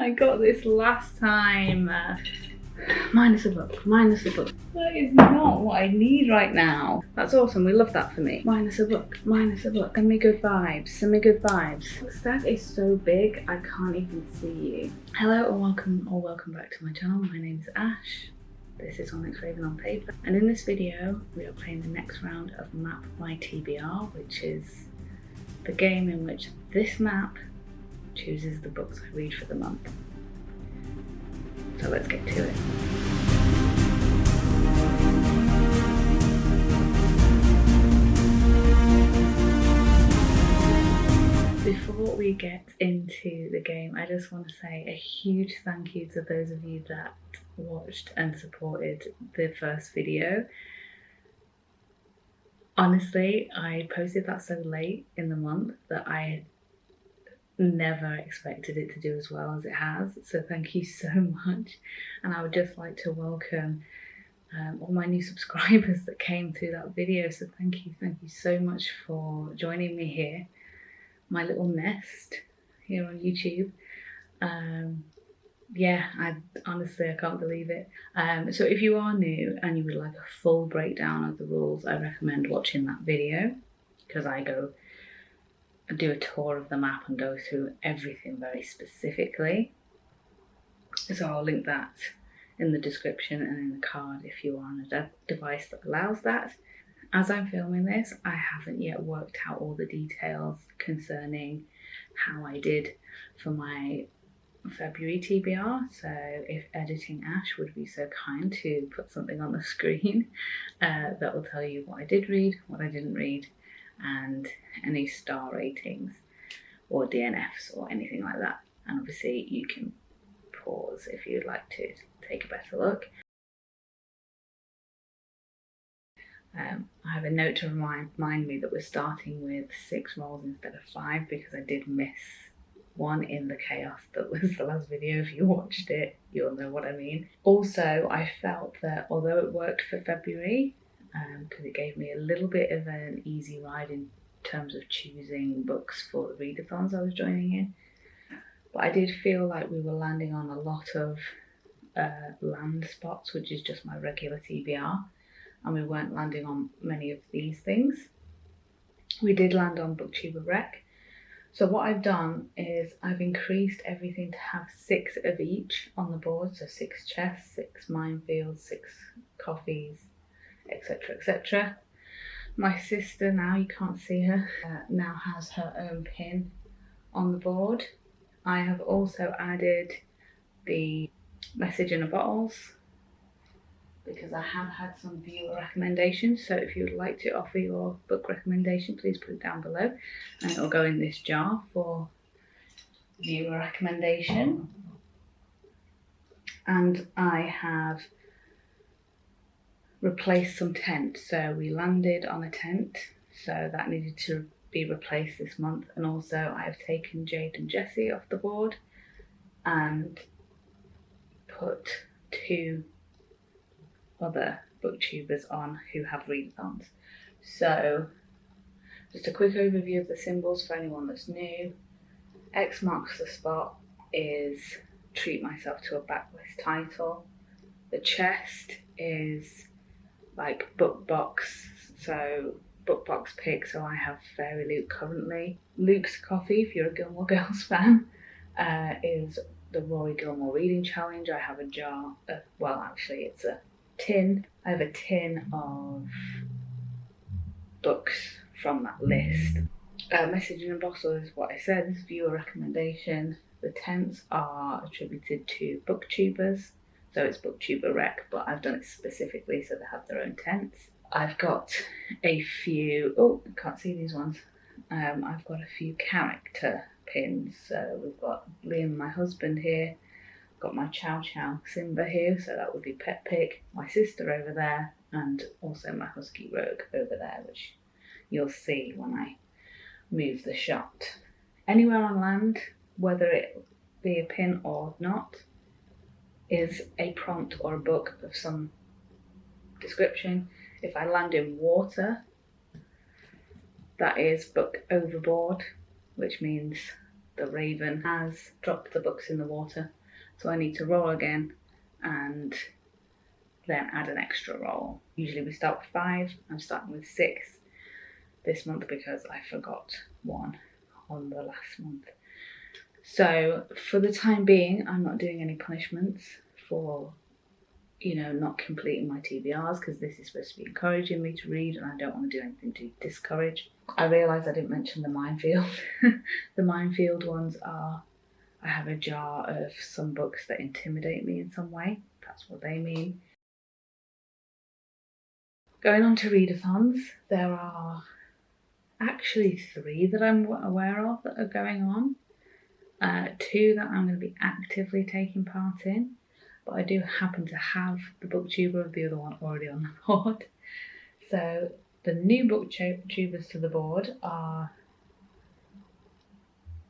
I got this last time. Minus a book, minus a book. That is not what I need right now. That's awesome, we love that for me. Minus a book, minus a book. Send me good vibes, send me good vibes. Steph is so big, I can't even see you. Hello and welcome back to my channel. My name is Ash. This is Onyx Raven on paper. And in this video, we are playing the next round of Map My TBR, which is the game in which this map chooses the books I read for the month. So let's get to it. Before we get into the game, I just want to say a huge thank you to those of you that watched and supported the first video. Honestly, I posted that so late in the month that I never expected it to do as well as it has, so thank you so much. And I would just like to welcome all my new subscribers that came through that video, so thank you so much for joining me here, my little nest here on YouTube. Yeah, I can't believe it. So if you are new and you would like a full breakdown of the rules, I recommend watching that video, because I go do a tour of the map and go through everything very specifically. So I'll link that in the description and in the card if you are on a device that allows that. As I'm filming this, I haven't yet worked out all the details concerning how I did for my February TBR, so if editing Ash would be so kind to put something on the screen that will tell you what I did read, what I didn't read, and any star ratings or DNFs or anything like that. And obviously you can pause if you'd like to take a better look. I have a note to remind me that we're starting with 6 rolls instead of 5, because I did miss one in the chaos that was the last video. If you watched it, you'll know what I mean. Also, I felt that although it worked for February, because it gave me a little bit of an easy ride in terms of choosing books for the readathons I was joining in, but I did feel like we were landing on a lot of land spots, which is just my regular TBR, and we weren't landing on many of these things. We did land on Booktuber Rec. So what I've done is I've increased everything to have 6 of each on the board, so 6 chests, 6 minefields, 6 coffees, etc, etc. My sister, now you can't see her, now has her own pin on the board. I have also added the message in a bottles, because I have had some viewer recommendations, so if you would like to offer your book recommendation, please put it down below and it'll go in this jar for viewer recommendation. And I have replaced some tents, so we landed on a tent, so that needed to be replaced this month. And also I've taken Jade and Jessie off the board and put 2 other booktubers on who have readathons. So just a quick overview of the symbols for anyone that's new. X marks the spot is treat myself to a backlist title. The chest is like book box, so book box pick, so I have Fairy Luke currently. Luke's coffee, if you're a Gilmore Girls fan, is the Rory Gilmore Reading Challenge. I have a jar of, well actually it's a tin. I have a tin of books from that list. Message in a bottle is what I said, this viewer recommendation. The tents are attributed to booktubers, so it's Booktuber Rec, but I've done it specifically so they have their own tents. I've got a few, oh I can't see these ones, I've got a few character pins. So we've got Liam, my husband, here. Got my Chow Chow Simba here, so that would be Pet Pig, my sister over there, and also my Husky Rogue over there, which you'll see when I move the shot. Anywhere on land, whether it be a pin or not, is a prompt or a book of some description. If I land in water, that is book overboard, which means the Raven has dropped the books in the water. So I need to roll again and then add an extra roll. Usually we start with 5, I'm starting with 6 this month because I forgot 1 on the last month. So for the time being, I'm not doing any punishments for, you know, not completing my TBRs, because this is supposed to be encouraging me to read and I don't want to do anything to discourage. I realised I didn't mention the minefield. The minefield ones are, I have a jar of some books that intimidate me in some way. That's what they mean. Going on to readathons, there are actually 3 that I'm aware of that are going on. 2 that I'm going to be actively taking part in, but I do happen to have the Booktuber of the other one already on the board. So the new Booktubers to the board are,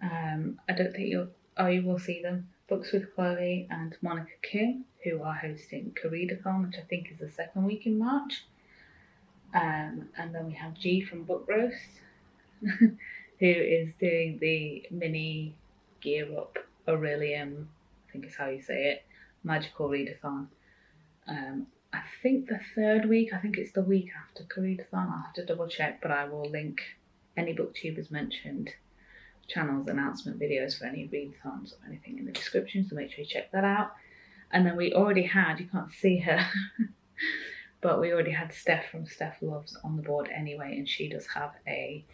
I don't think you will see them, Books with Chloe and Monica King, who are hosting Readathon, which I think is the 2nd week in March. And then we have G from Book Roast, who is doing the mini Gear Up Aurelium, I think is how you say it, magical readathon. I think the 3rd week, I think it's the week after Readathon, I'll have to double check, but I will link any Booktubers mentioned channels, announcement videos for any readathons or anything in the description, so make sure you check that out. And then we already had, you can't see her, but we already had Steph from Steph Loves on the board anyway, and she does have a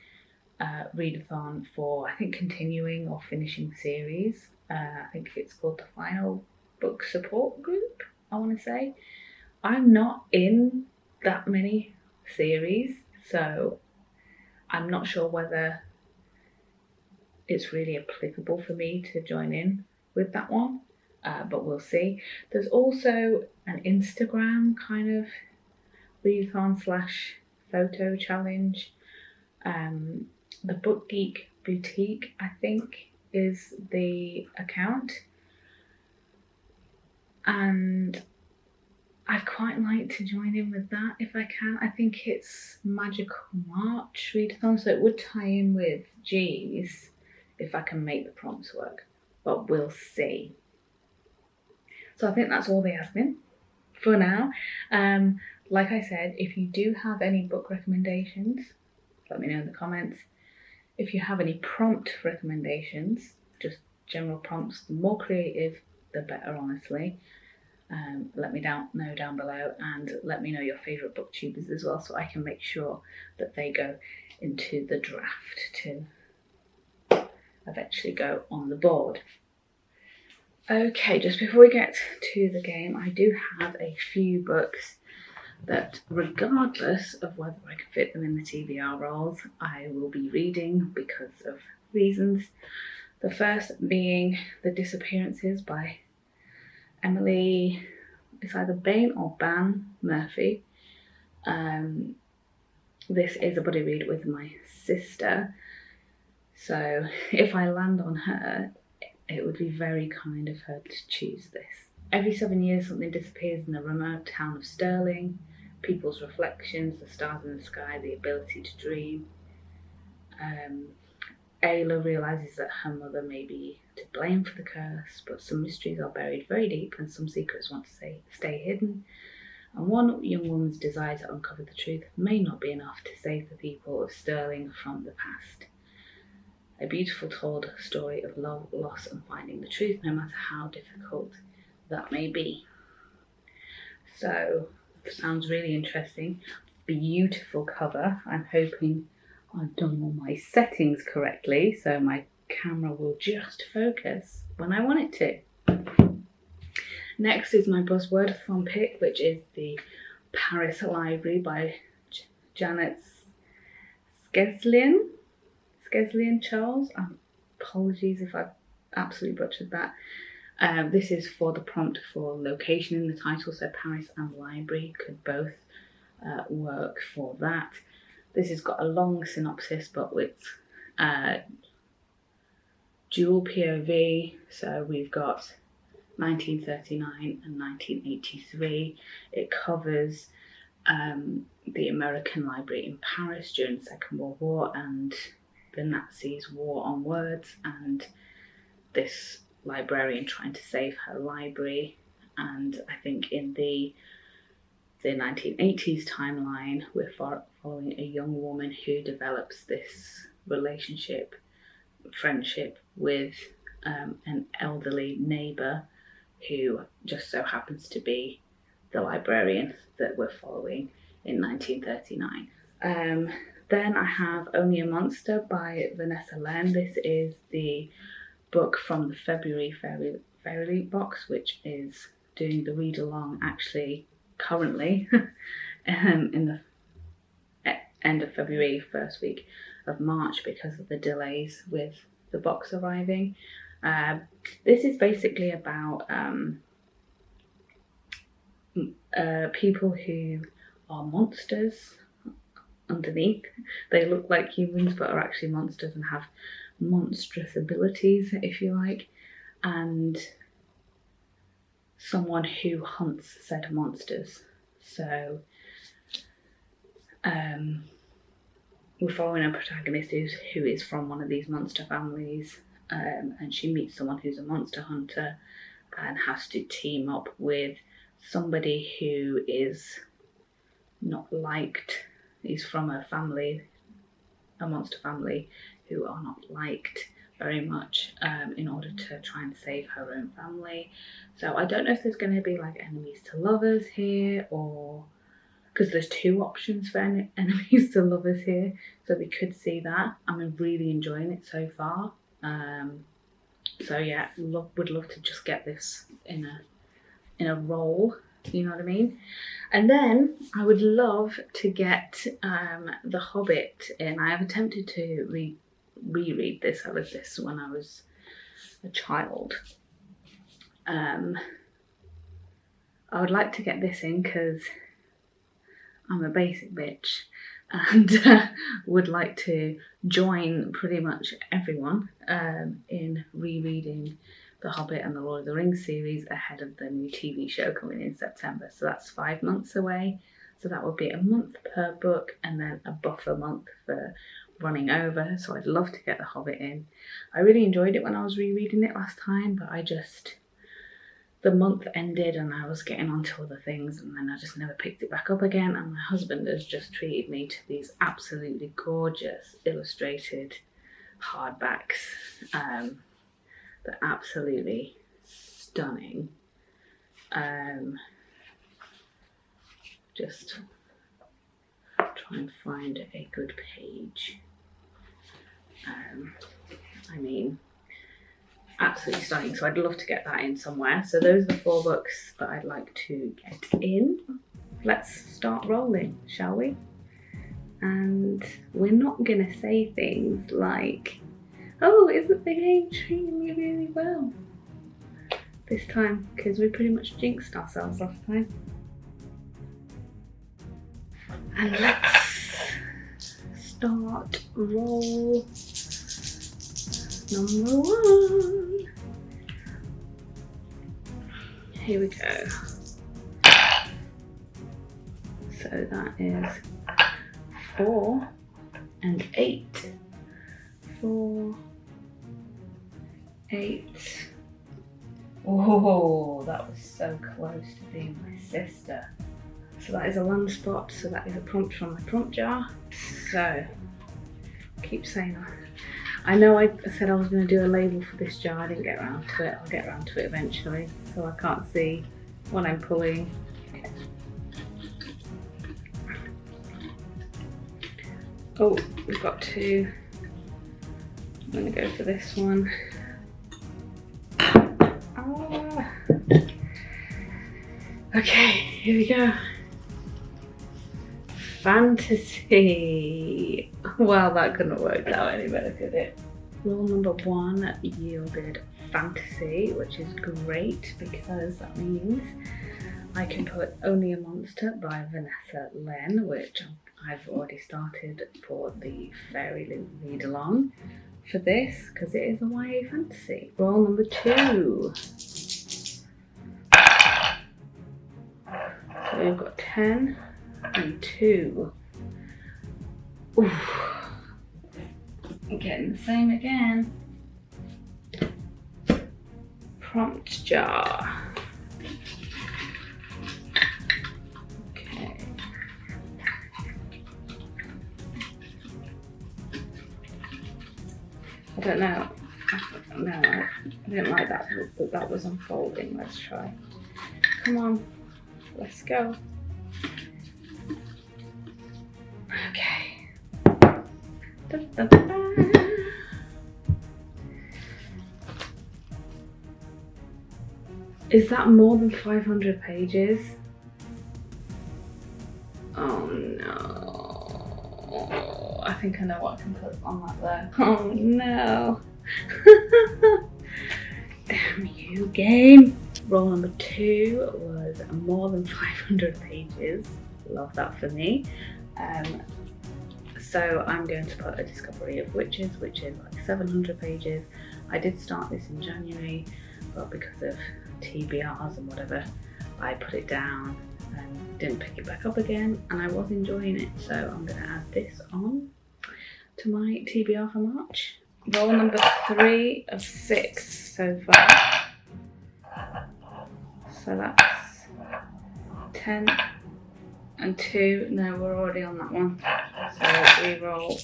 readathon for, I think, continuing or finishing the series. I think it's called the Final Book Support Group, I want to say. I'm not in that many series, so I'm not sure whether it's really applicable for me to join in with that one, but we'll see. There's also an Instagram kind of readathon / photo challenge. The Book Geek Boutique, I think, is the account, and I'd quite like to join in with that if I can. I think it's Magical March readathon, so it would tie in with G's if I can make the prompts work, but we'll see. So I think that's all the admin for now. Like I said, if you do have any book recommendations, let me know in the comments. If you have any prompt recommendations, just general prompts, the more creative, the better, honestly. Let me know down below, and let me know your favourite Booktubers as well, so I can make sure that they go into the draft to eventually go on the board. Okay, just before we get to the game, I do have a few books that, regardless of whether I can fit them in the TBR rolls, I will be reading because of reasons. The first being The Disappearances by Emily, it's either Bain or Ban Murphy. This is a buddy read with my sister, so if I land on her, it would be very kind of her to choose this. Every 7 years something disappears in the remote town of Stirling. People's reflections, the stars in the sky, the ability to dream. Ayla realises that her mother may be to blame for the curse, but some mysteries are buried very deep and some secrets want to stay hidden. And one young woman's desire to uncover the truth may not be enough to save the people of Stirling from the past. A beautiful told story of love, loss and finding the truth, no matter how difficult that may be. So, sounds really interesting. Beautiful cover. I'm hoping I've done all my settings correctly, so my camera will just focus when I want it to. Next is my Buzzwordathon pick, which is the Paris Library by Janet Skeslien Charles. Apologies if I've absolutely butchered that. This is for the prompt for location in the title, so Paris and library could both work for that. This has got a long synopsis, but with dual POV, so we've got 1939 and 1983. It covers the American library in Paris during the Second World War and the Nazis' war on words, and this librarian trying to save her library, and I think in the 1980s timeline we're following a young woman who develops this friendship with an elderly neighbour who just so happens to be the librarian that we're following in 1939. Then I have Only a Monster by Vanessa Len. This is the book from the February Fairy box, which is doing the read along actually currently in the end of February, first week of March, because of the delays with the box arriving. This is basically about people who are monsters underneath. They look like humans but are actually monsters and have monstrous abilities, if you like, and someone who hunts said monsters. So we're following a protagonist who is from one of these monster families, and she meets someone who's a monster hunter and has to team up with somebody who is not liked. He's from a monster family who are not liked very much, in order to try and save her own family. So I don't know if there's going to be like enemies to lovers here, or because there's two options for enemies to lovers here, so we could see that. I'm really enjoying it so far. So yeah, would love to just get this in a roll, you know what I mean? And then I would love to get The Hobbit in. I have attempted to reread this. I read this when I was a child. I would like to get this in because I'm a basic bitch and would like to join pretty much everyone in rereading The Hobbit and the Lord of the Rings series ahead of the new TV show coming in September. So that's 5 months away. So that would be a month per book and then a buffer month for running over. So I'd love to get The Hobbit in. I really enjoyed it when I was rereading it last time, but the month ended and I was getting onto other things, and then I just never picked it back up again. And my husband has just treated me to these absolutely gorgeous illustrated hardbacks. They're absolutely stunning. Just try and find a good page. I mean, absolutely stunning. So I'd love to get that in somewhere. So those are the 4 books that I'd like to get in. Let's start rolling, shall we? And we're not gonna say things like, oh, isn't the game treating me really well this time? Because we pretty much jinxed ourselves last time. And let's start roll number 1. Here we go. So that is 4 and 8. 4, 8. Oh, that was so close to being my sister. So that is a land spot, so that is a prompt from my prompt jar. So, keep saying that. I know I said I was going to do a label for this jar, I didn't get around to it. I'll get around to it eventually, so I can't see what I'm pulling. Oh, we've got 2. I'm going to go for this one. Ah. Okay, here we go. Fantasy. Well, that couldn't have worked out any better, could it? Roll number 1 yielded fantasy, which is great because that means I can put Only a Monster by Vanessa Len, which I've already started for the fairy read along for this because it is a YA fantasy. Roll number 2. So we've got 10 and 2. Oof. I'm getting the same again. prompt jar. Okay. I don't know. No, I didn't like that, but that was unfolding. Let's try. Come on, let's go. Okay. Da, da, da, da. Is that more than 500 pages? Oh no. I think I know what I can put on that there. Oh no. Damn you, game. Roll number 2 was more than 500 pages. Love that for me. So I'm going to put A Discovery of Witches, which is like 700 pages. I did start this in January, but because of TBRs and whatever, I put it down and didn't pick it back up again, and I was enjoying it, so I'm going to add this on to my TBR for March. Roll number 3 of 6 so far. So that's 10 and 2. No, we're already on that one. So we roll.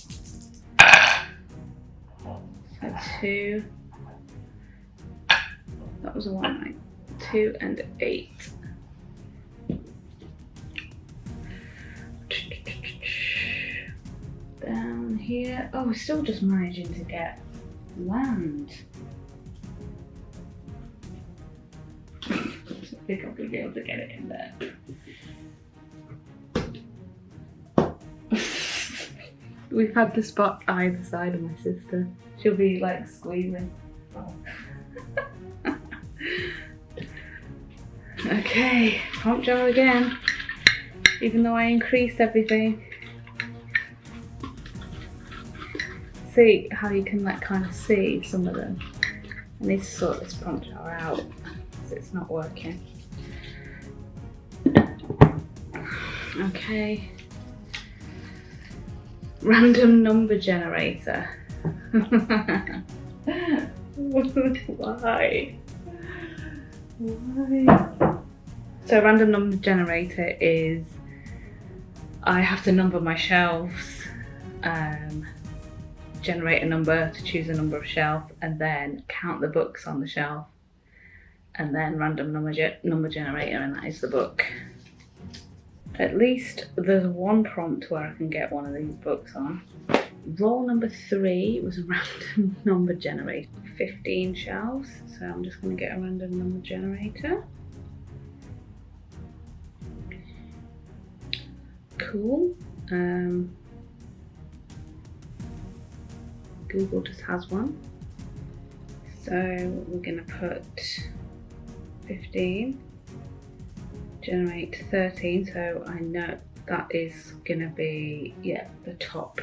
So 2. That was a 1, right? 2 and 8. Down here. Oh, we're still just managing to get land. I think I'm going to be able to get it in there. We've had the spots either side of my sister. She'll be like squeezing. Oh. Okay, prompt jar again. Even though I increased everything. See how you can like kind of see some of them. I need to sort this prompt jar out because it's not working. Okay. Random number generator. Why? So random number generator is I have to number my shelves, generate a number to choose a number of shelf, and then count the books on the shelf, and then random number generator, and that is the book. At least there's one prompt where I can get one of these books on. Roll number 3 was a random number generator. 15 shelves, so I'm just going to get a random number generator. Cool. Google just has one. So we're going to put 15. Generate 13, so I know that is gonna be, yeah, the top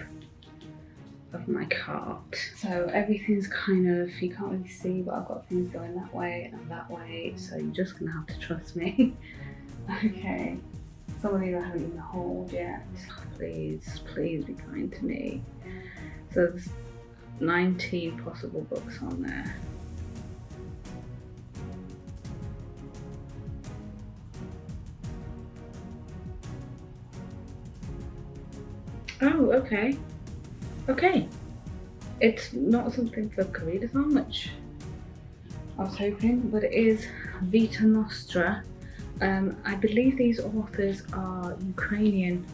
of my cart. So everything's kind of, you can't really see, but I've got things going that way and that way, so you're just gonna have to trust me. Okay, some of these I haven't even hauled yet. Please, please be kind to me. So there's 19 possible books on there. Oh, okay. Okay. It's not something for Readathon, which I was hoping, but it is Vita Nostra. I believe these authors are Ukrainian.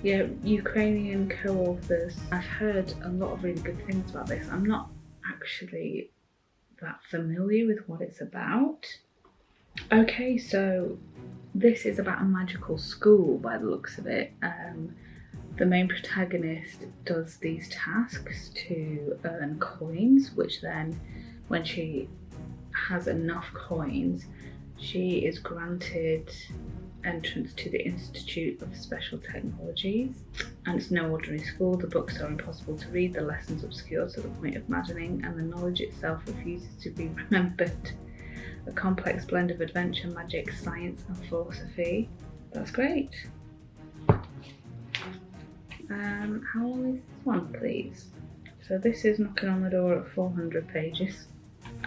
Yeah, Ukrainian co-authors. I've heard a lot of really good things about this. I'm not actually that familiar with what it's about. Okay, so this is about a magical school by the looks of it. The main protagonist does these tasks to earn coins, which then, when she has enough coins, she is granted entrance to the Institute of Special Technologies. And it's no ordinary school. The books are impossible to read, the lessons obscure to the point of maddening, and the knowledge itself refuses to be remembered. A complex blend of adventure, magic, science and philosophy. That's great. How long is this one, please? So this is knocking on the door at 400 pages.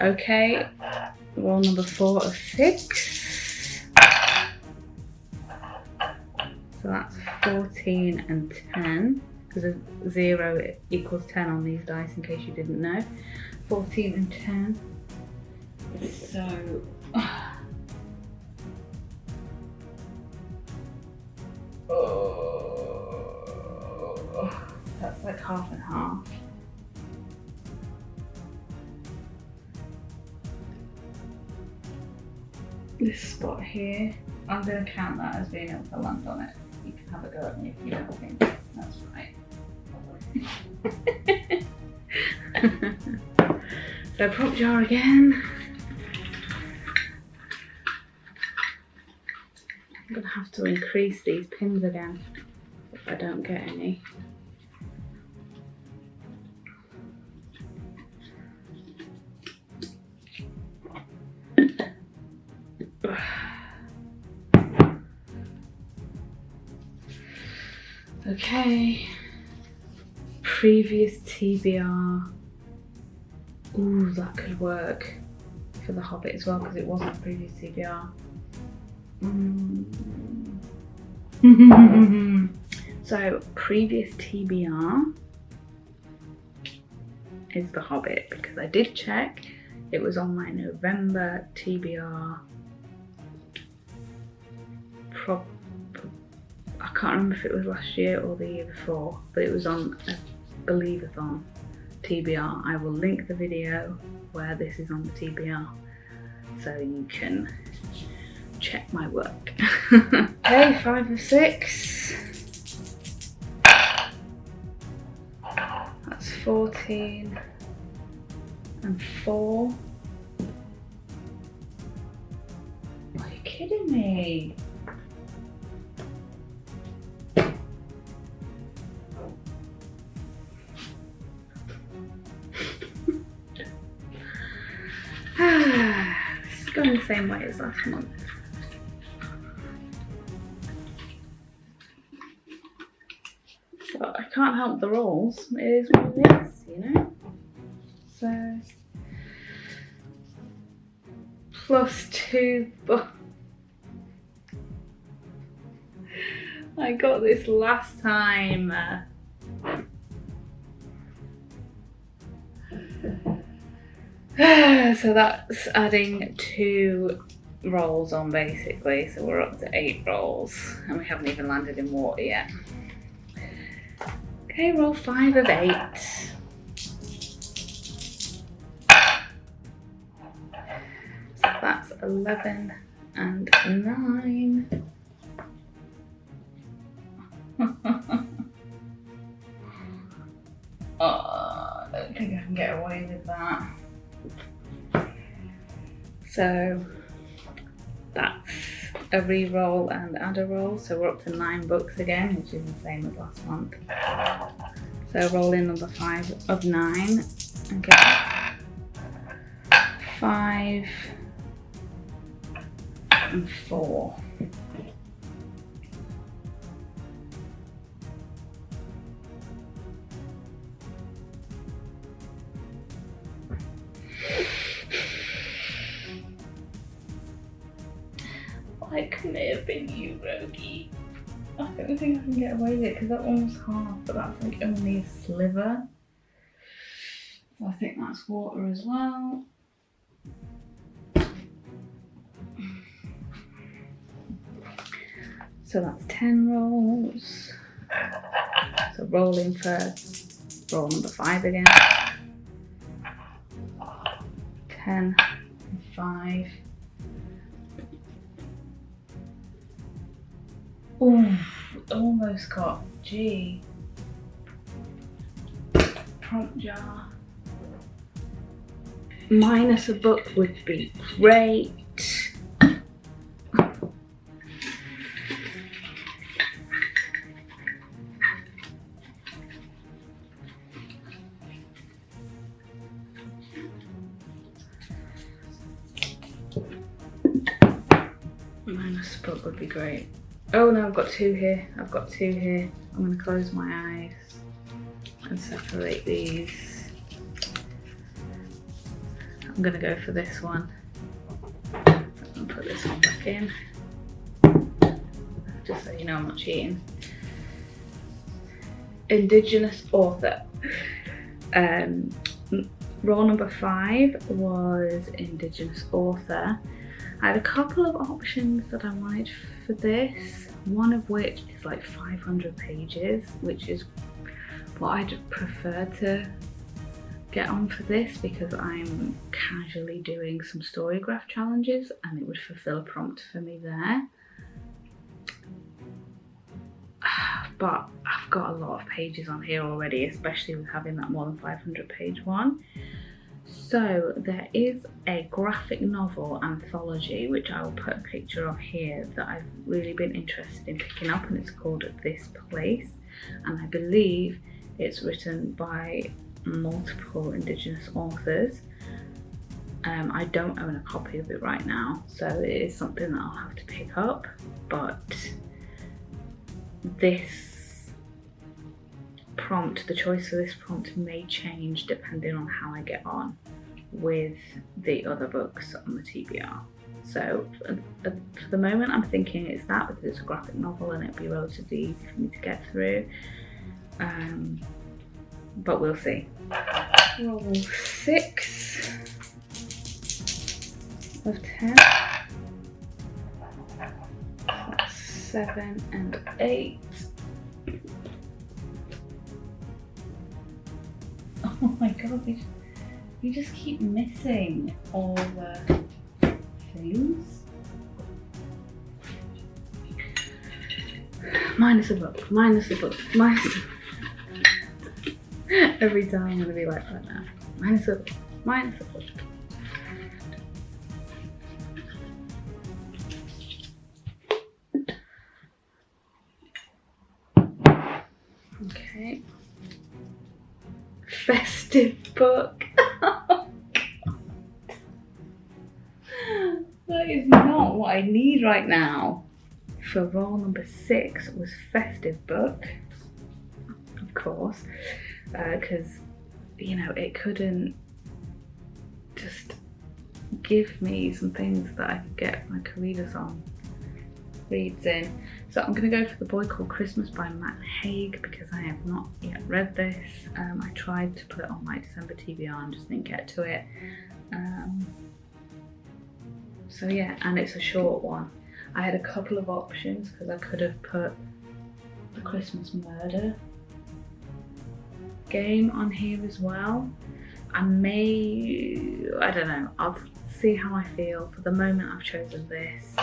Okay, roll number 4 of 6. So that's 14 and 10, because 0 equals 10 on these dice, in case you didn't know. 14 and 10. So, that's like half and half. This spot here, I'm going to count that as being able to land on it. You can have a go at me if you don't think that's right. So prop jar again. I'm going to have to increase these pins again if I don't get any. Okay, previous TBR. Ooh, that could work for The Hobbit as well, because it wasn't previous TBR. So, previous TBR is The Hobbit, because I did check. It was on my November TBR. I can't remember if it was last year or the year before, but it was on a Readathons TBR. I will link the video where this is on the TBR so you can check my work. Okay, 5 of 6. That's 14 and 4. Are you kidding me? This is going the same way as last month. But I can't help the rolls. It is what it is, you know? So, +2, but I got this last time. So that's adding 2 rolls on basically, so we're up to 8 rolls and we haven't even landed in water yet. Okay, roll 5 of 8. So that's 11 and 9. Oh, I don't think I can get away with that. So that's a re-roll and add a roll. So we're up to 9 books again, which is the same as last month. So roll in number 5 of 9 and get 5 and 4. Why couldn't it have been you, Rogie? I don't think I can get away with it because that one was half, but that's like only a sliver. So I think that's water as well. So that's 10 rolls. So rolling first, roll number 5 again. 10 and 5. Ooh, almost got G. Prompt jar. Minus a book would be great. Minus a book would be great. Oh no, I've got 2 here. I've got 2 here. I'm going to close my eyes and separate these. I'm gonna go for this one. I'm gonna put this one back in. Just so you know I'm not cheating. Indigenous author. Role number 5 was Indigenous author. I had a couple of options that I wanted for this, one of which is like 500 pages, which is what I'd prefer to get on for this because I'm casually doing some storygraph challenges and it would fulfill a prompt for me there. But I've got a lot of pages on here already, especially with having that more than 500 page one. So there is a graphic novel anthology, which I will put a picture of here, that I've really been interested in picking up, and it's called This Place. And I believe it's written by multiple Indigenous authors. I don't own a copy of it right now, so it is something that I'll have to pick up, but this prompt, the choice for this prompt may change depending on how I get on with the other books on the TBR. So for the moment I'm thinking it's that because it's a graphic novel and it'll be relatively easy for me to get through, but we'll see. Roll 6 of 10. That's 7 and 8. Oh my god, you just keep missing all the things. Minus a book, minus a book, minus a book. Every time I'm gonna be like that now. Minus a book, minus a book. Okay. Festive book. Oh, that is not what I need right now. For role number 6 was festive book, of course, because you know it couldn't just give me some things that I could get my Readathons reads in. So I'm going to go for The Boy Called Christmas by Matt Haig because I have not yet read this. I tried to put it on my December TBR and just didn't get to it. So yeah, and it's a short one. I had a couple of options because I could have put the Christmas Murder game on here as well. I don't know, I'll see how I feel. For the moment I've chosen this.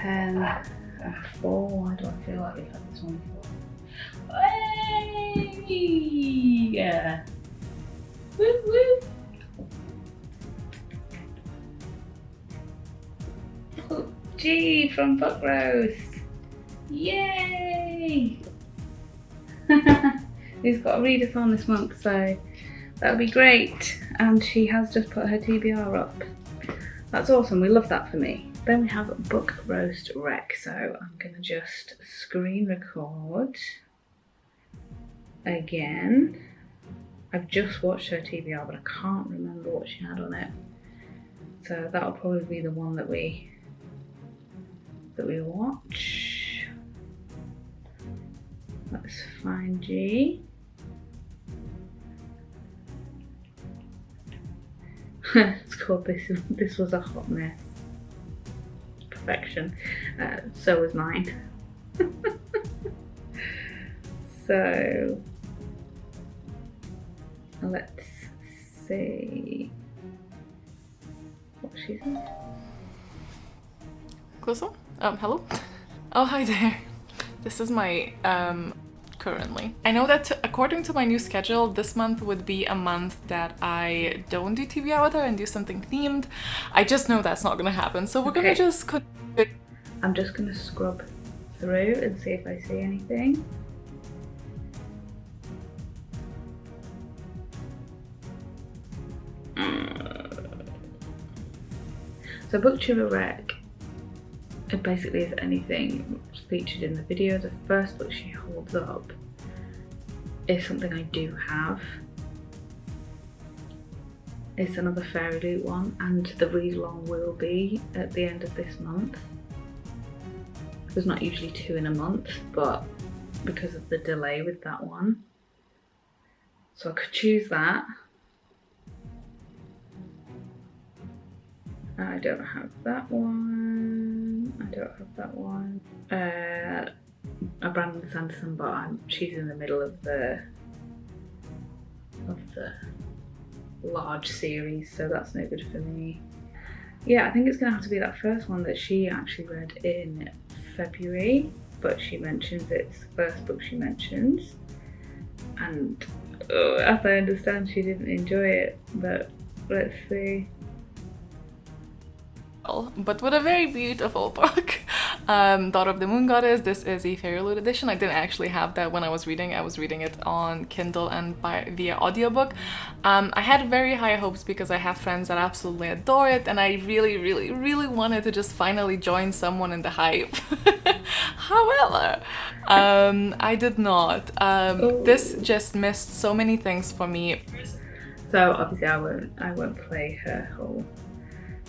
10 and 4. Why do I feel like we've had this one before? Hey! Yeah. Woo woo! G from Book Roast. Yay! Who's got a readathon this month, so that'll be great. And she has just put her TBR up. That's awesome, we love that for me. Then we have Book Roast Rec, so I'm gonna just screen record again. I've just watched her TBR, but I can't remember what she had on it. So that'll probably be the one that we watch. Let's find G. It's called This Was a Hot Mess. Perfection. So was mine. So let's see what she said. Closer? Hello? Oh, hi there. This is my, currently. I know that according to my new schedule, this month would be a month that I don't do TBR with her and do something themed. I just know that's not gonna happen, so we're gonna just... I'm just gonna scrub through and see if I see anything. So Booktuber Rec, it basically is anything featured in the video. The first book she holds up is something I do have. It's another Fairy Loot one, and the read along will be at the end of this month. There's not usually 2 in a month, but because of the delay with that one. So I could choose that. I don't have that one. I don't have that one. A Brandon Sanderson, but she's in the middle of the large series, so that's no good for me. Yeah, I think it's gonna have to be that first one that she actually read in February, but she mentions it's the first book she mentions, and as I understand, she didn't enjoy it, but let's see. But with a very beautiful book. Daughter of the Moon Goddess. This is a Fairy Loot edition. I didn't actually have that when I was reading. I was reading it on Kindle and via audiobook. I had very high hopes because I have friends that absolutely adore it, and I really, really, really wanted to just finally join someone in the hype. However, I did not. This just missed so many things for me. So obviously I won't play her whole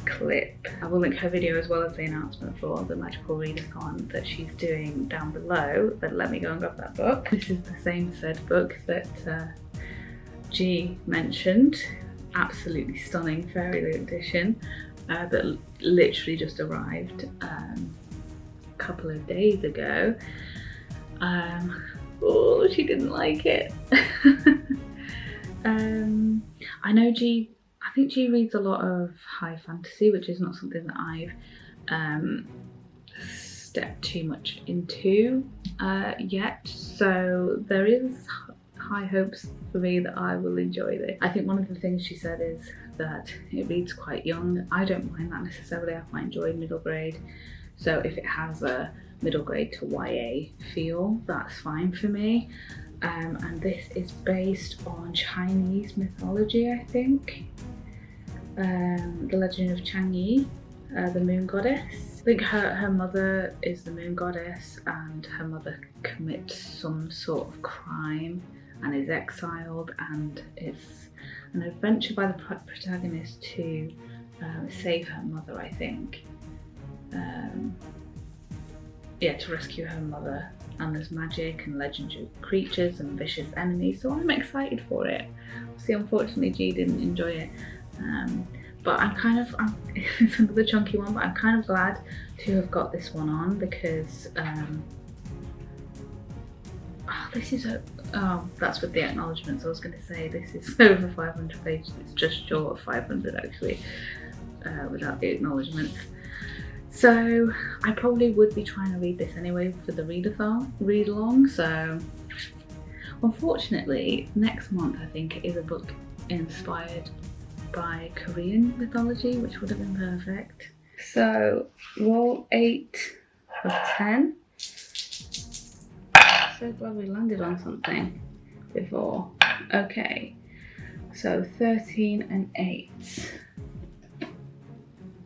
clip. I will link her video as well as the announcement for the Magical Readathon that she's doing down below, but let me go and grab that book. This is the same said book that G mentioned. Absolutely stunning Fairy Loot edition that literally just arrived a couple of days ago. Oh, she didn't like it. I know I think G reads a lot of high fantasy, which is not something that I've stepped too much into yet. So there is high hopes for me that I will enjoy this. I think one of the things she said is that it reads quite young. I don't mind that necessarily. I quite enjoy middle grade. So if it has a middle grade to YA feel, that's fine for me. And this is based on Chinese mythology, I think. The legend of Chang'e, the moon goddess. I think her mother is the moon goddess, and her mother commits some sort of crime and is exiled, and it's an adventure by the protagonist to save her mother, I think. Yeah, to rescue her mother, and there's magic and legendary creatures and vicious enemies, so I'm excited for it. See, unfortunately G didn't enjoy it, but it's another chunky one, but I'm kind of glad to have got this one on because that's with the acknowledgements. I was going to say this is over 500 pages. It's just short of 500 actually, without the acknowledgements. So I probably would be trying to read this anyway for the read along. So unfortunately, next month I think is a book inspired by Korean mythology, which would have been perfect. So roll 8 of 10. So glad we landed on something before. Okay, so 13 and 8.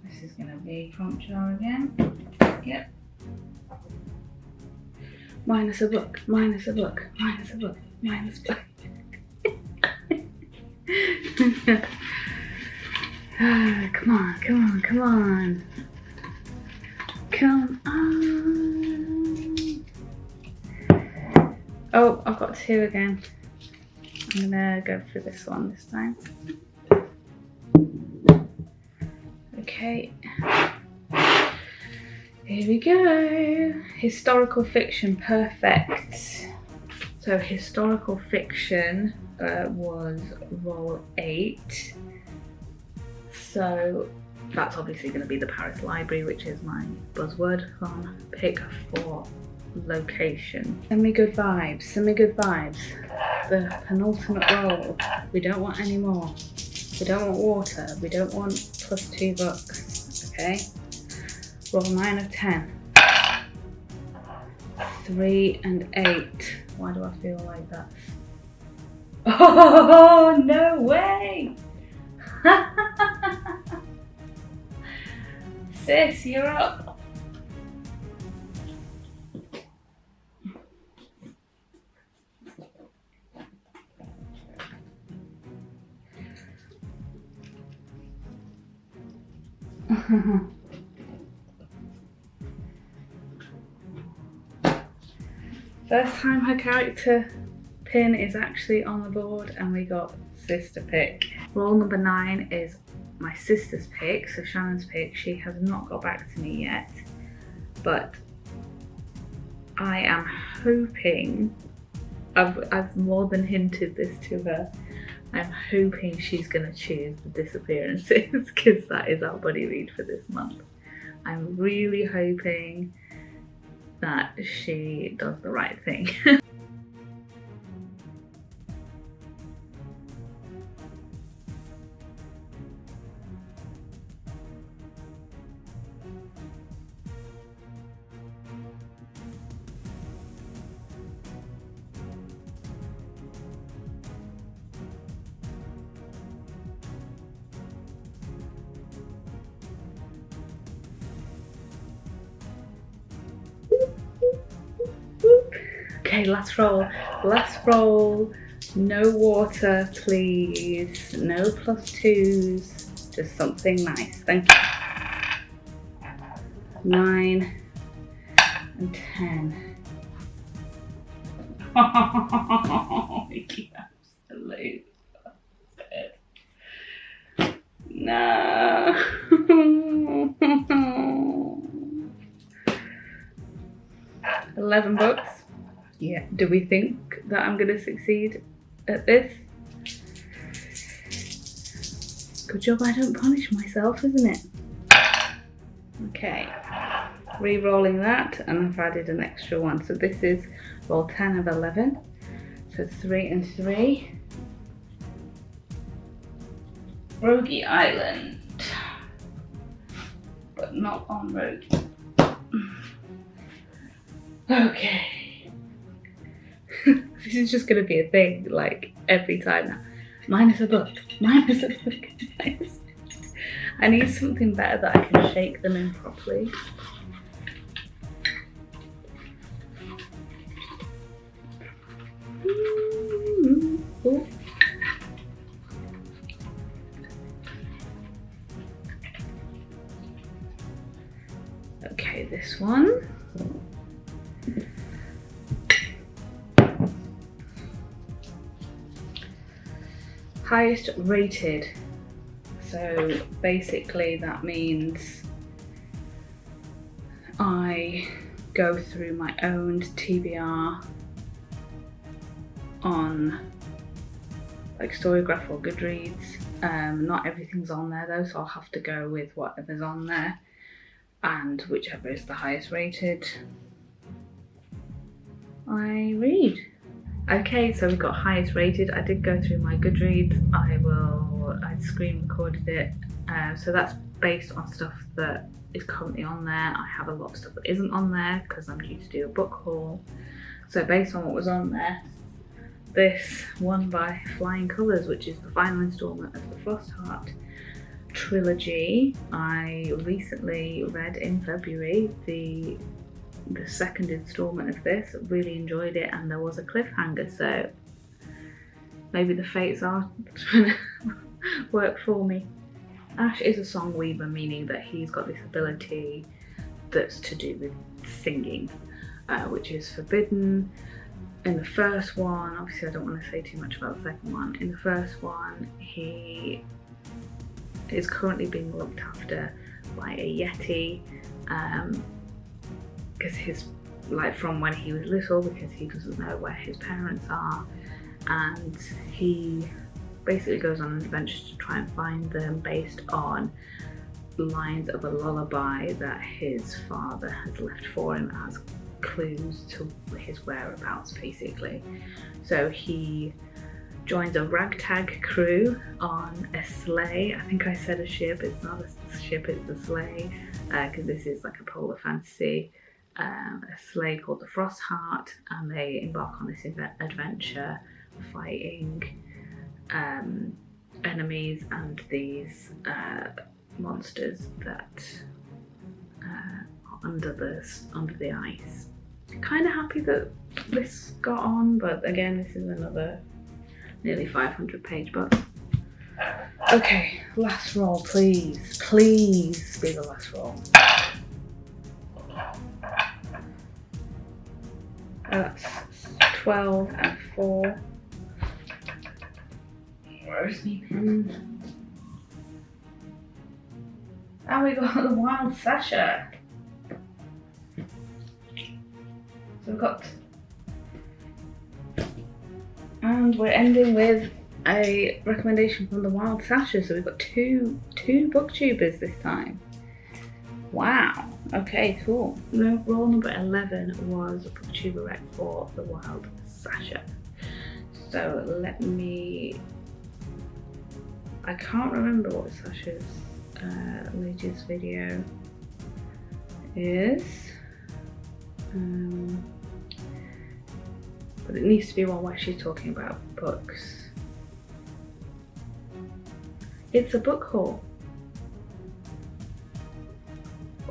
This is going to be prompt jar again. Yep. Minus a book, minus a book, minus a book, minus a book. Come on, come on, come on. Come on. Oh, I've got 2 again. I'm gonna go for this one this time. Okay. Here we go. Historical fiction, perfect. So historical fiction was roll 8. So that's obviously going to be the Paris Library, which is my buzzword on pick for location. Send me good vibes, send me good vibes. The penultimate roll. We don't want any more. We don't want water. We don't want +2 books. Okay. Roll 9 of 10. 3 and 8. Why do I feel like that? Oh, no way! Sis, you're up. First time her character pin is actually on the board, and we got sister pick. Roll number 9 is my sister's pick, so Shannon's pick. She has not got back to me yet, but I am hoping, I've more than hinted this to her, I'm hoping she's gonna choose the disappearances because that is our buddy read for this month. I'm really hoping that she does the right thing. Okay, last roll. Last roll. No water, please. No +2s. Just something nice. Thank you. 9 and 10. Oh, you absolute bastard. No. 11 books. Yeah. Do we think that I'm going to succeed at this? Good job I don't punish myself, isn't it? Okay. Re-rolling that, and I've added an extra one. So this is roll 10 of 11. So 3 and 3. Rogie Island. But not on Rogie. Okay. This is just going to be a thing, like, every time now. Minus a book. Minus a book. Minus. I need something better that I can shake them in properly. Ooh. Okay, this one. Highest rated. So basically that means I go through my own TBR on like Storygraph or Goodreads. Not everything's on there though, so I'll have to go with whatever's on there, and whichever is the highest rated I read. Okay, so we got highest rated. I did go through my Goodreads. I screen recorded it. So that's based on stuff that is currently on there. I have a lot of stuff that isn't on there because I'm due to do a book haul. So based on what was on there, this won by Flying Colours, which is the final instalment of the Frostheart trilogy. I recently read in February the second instalment of this. Really enjoyed it, and there was a cliffhanger, so maybe the fates are trying to work for me. Ash is a song weaver, meaning that he's got this ability that's to do with singing, which is forbidden. In the first one, obviously I don't want to say too much about the second one. In the first one, he is currently being looked after by a Yeti, because from when he was little, because he doesn't know where his parents are, and he basically goes on an adventure to try and find them based on lines of a lullaby that his father has left for him as clues to his whereabouts, basically. So he joins a ragtag crew on a sleigh. I think I said a ship, it's not a ship, it's a sleigh, because this is like a polar fantasy. A sleigh called the Frostheart, and they embark on this adventure fighting enemies and these monsters that are under the ice. Kind of happy that this got on, but again, this is another nearly 500 page book. Okay, last roll, please. Please be the last roll. That's 12 and 4. Where's my pen? And we got the wild Sasha. So we've got... And we're ending with a recommendation from the wild Sasha. So we've got two booktubers this time. Wow. Okay, cool. Role number 11 was a booktuber rec for the wild Sasha. So let me... I can't remember what Sasha's latest video is. But it needs to be one where she's talking about books. It's a book haul.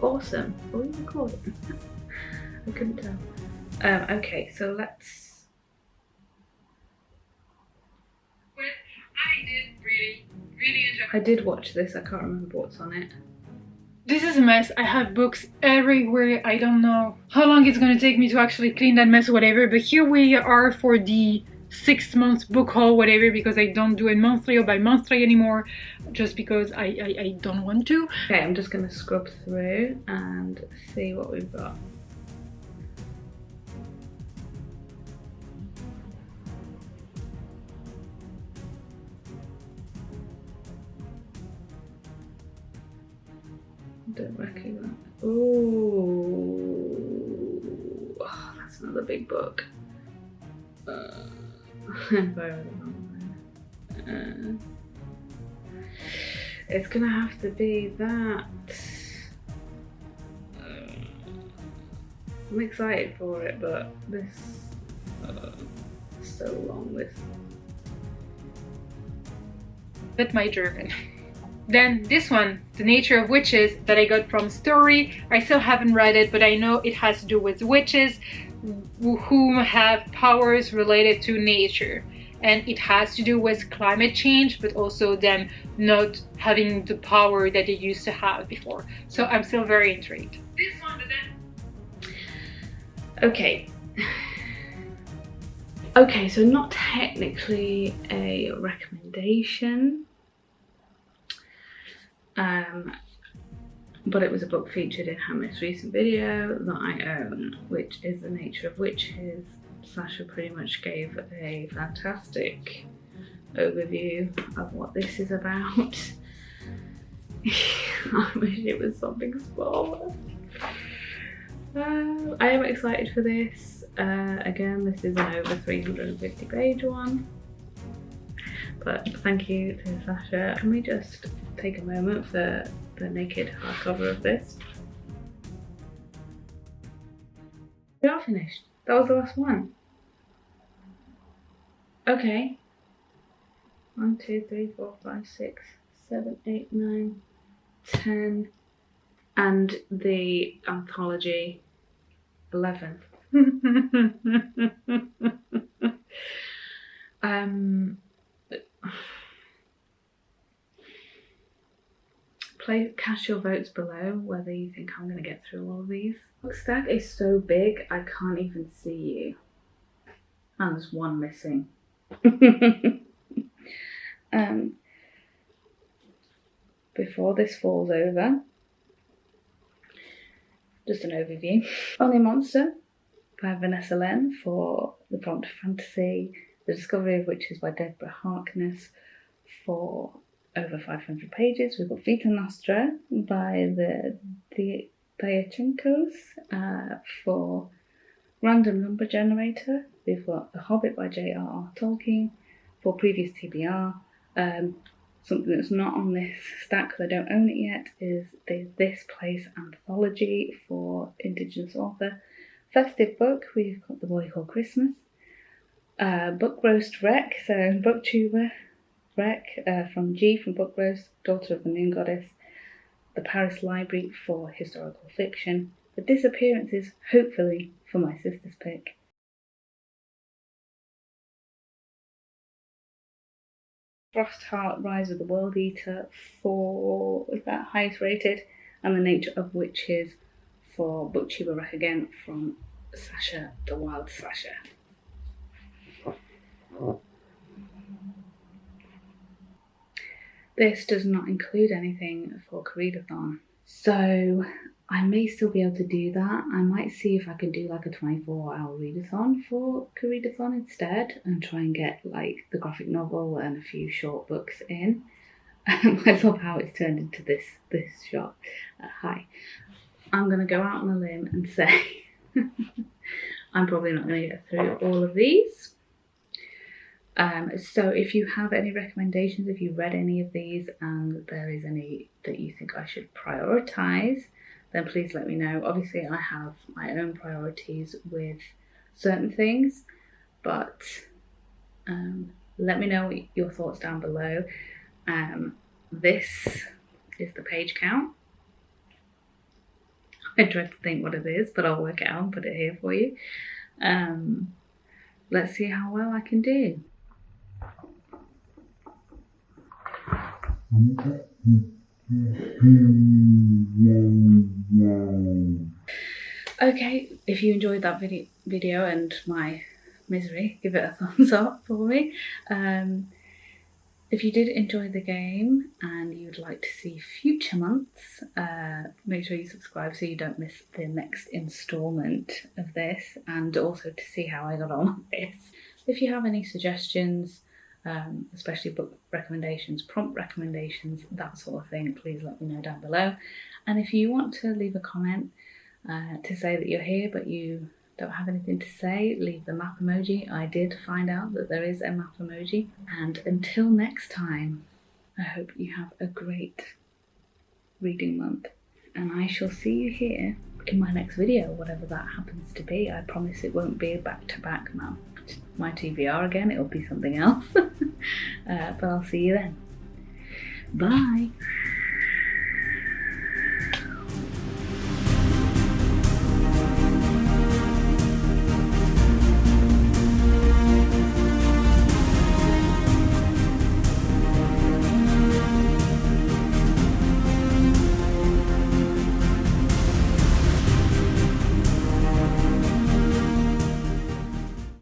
Awesome. What are you recording? I couldn't tell. Okay, so let's... I did really enjoy. I did watch this, I can't remember what's on it. This is a mess. I have books everywhere. I don't know how long it's gonna take me to actually clean that mess or whatever, but here we are for the 6 months book haul, whatever, because I don't do it monthly or bi-monthly anymore, just because I don't want to. Okay, I'm just gonna scrub through and see what we've got. Don't recognise. Ooh, oh, that's another big book. It's gonna have to be that. I'm excited for it, but this so long. This. That's my German. Then this one, The Nature of Witches, that I got from Story. I still haven't read it, but I know it has to do with witches who have powers related to nature. And it has to do with climate change, but also them not having the power that they used to have before. So I'm still very intrigued. This one, but then... Okay. Okay, so not technically a recommendation. But it was a book featured in her most recent video that I own, which is The Nature of Witches. Sasha pretty much gave a fantastic overview of what this is about. I wish it was something smaller. I am excited for this. Again, this is an over 350 page one. But thank you to Sasha. Can we just take a moment for the naked hardcover of this? We are finished. That was the last one. Okay. 1, 2, 3, 4, 5, 6, 7, 8, 9, 10. And the anthology 11. Cast your votes below whether you think I'm going to get through all of these. Book stack is so big I can't even see you. And there's one missing. Before this falls over, just an overview. Only Monster by Vanessa Len for the prompt fantasy. The Discovery of Witches by Deborah Harkness for over 500 pages. We've got Vita Nostra by the Dyachenkos for Random Number Generator. We've got The Hobbit by J.R.R. Tolkien for previous TBR. Something that's not on this stack because I don't own it yet is the This Place Anthology for Indigenous author. Festive book, we've got The Boy Called Christmas. Book Roast Rec, so Booktuber Rec from G from Book Roast, Daughter of the Moon Goddess. The Paris Library for historical fiction. The Disappearances, hopefully, for my sister's pick. Frostheart Rise of the World Eater for, was that highest rated? And The Nature of Witches for Booktuber Rec again from Sasha, the Wild Sasha. This does not include anything for Readathon, so I may still be able to do that. I might see if I can do like a 24-hour readathon for Readathon instead and try and get like the graphic novel and a few short books in. I love how it's turned into this shot. Hi. I'm going to go out on a limb and say I'm probably not going to get through all of these. So if you have any recommendations, if you read any of these and there is any that you think I should prioritise, then please let me know. Obviously I have my own priorities with certain things, but let me know your thoughts down below. This is the page count. I dread to think what it is, but I'll work it out and put it here for you. Let's see how well I can do. Okay, if you enjoyed that video and my misery, give it a thumbs up for me. If you did enjoy the game and you would like to see future months, make sure you subscribe so you don't miss the next instalment of this, and also to see how I got on with this. If you have any suggestions, especially book recommendations, prompt recommendations, that sort of thing, please let me know down below. And if you want to leave a comment to say that you're here but you don't have anything to say, leave the map emoji. I did find out that there is a map emoji. And until next time, I hope you have a great reading month, and I shall see you here in my next video, whatever that happens to be. I promise it won't be a back-to-back Map My TBR again, it'll be something else. But I'll see you then. Bye!